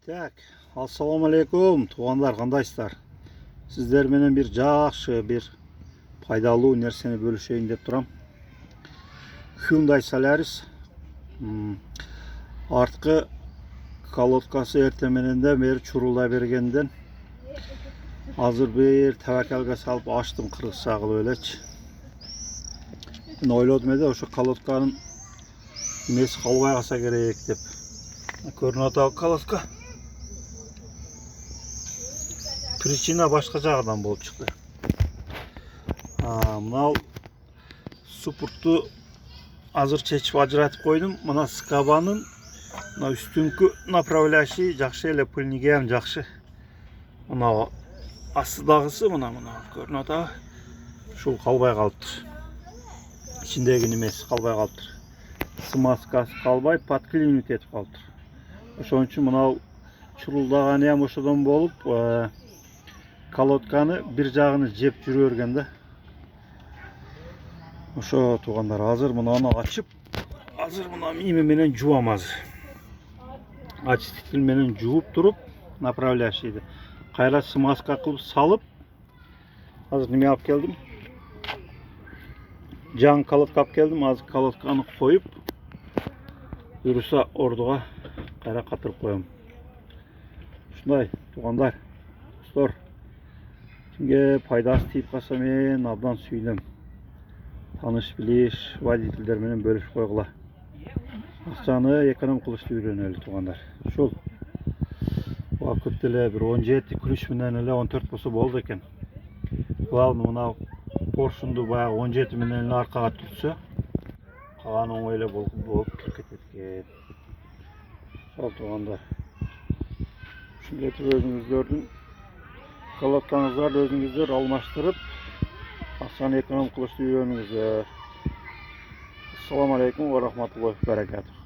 Так, assalomu alaykum tuğanlar, qandaysыздар? Sizler менен bir жақсы, bir пайдалуу нерсени бөлүшейин деп турам. Hyundai Solaris арткы колодкасы эртең мененде бери чурулдай бергенден азыр бир табакалга салып ачтым, кыргызча кылып элечи. Мен ойлодум эде ошо колодканын эмеси калбай калса керек деп. Көрүнүп атабы колодка. Причина башка жагынан болуп чыкты. Мына супуртту азыр чечип ажыратып койдум. Мына скабанын мына үстүнкү направляющий жакшы эле, пыльниги ham жакшы. Мына астыдагысы мына көрүнүп атабы. Ушул калбай калыптыр. Ичиндеги немеси калбай калыптыр. Смазкасы калбай, подклинить этип калыптыр. Ошон үчүн мына чурулдаганы ham ошодон болуп, колодканы бир жагын жеп жүрө берген да. Ошо туугандар, азыр мынаны ачып, азыр мына эме менен жуам азыр. Очиститель менен жууп туруп, направляющийди кайра смазка кылып салып, азыр неме алып келдим. Жаңы колодка алып келдим. Азыр колодканы коюп, буюрса ордуга кайра катырып коем. Ушундай туугандар, достор. Кимге пайдасы тийип калса мен абдан сүйүнөм. Таныш билиш водительдер менен бөлүшүп койгула. Акчаны эконом кылышты үйрөнөлү туугандар. Ушул көп деле бир 17 ключ менен эле 14 болсо болду экен. Главный мына поршунду баягы 17 менен эле аркага түртсө, калганы оңой эле болуп кирип кетет экен. Ошол туугандар. Ушинтип өзүңүздөрдүн колодкаңыздарды өзүңүздөр алмаштырып, акчаны эконом кылышты үйрөнүңүздөр. Ассаламу алейкум ва рахматуллахи ва баракатух.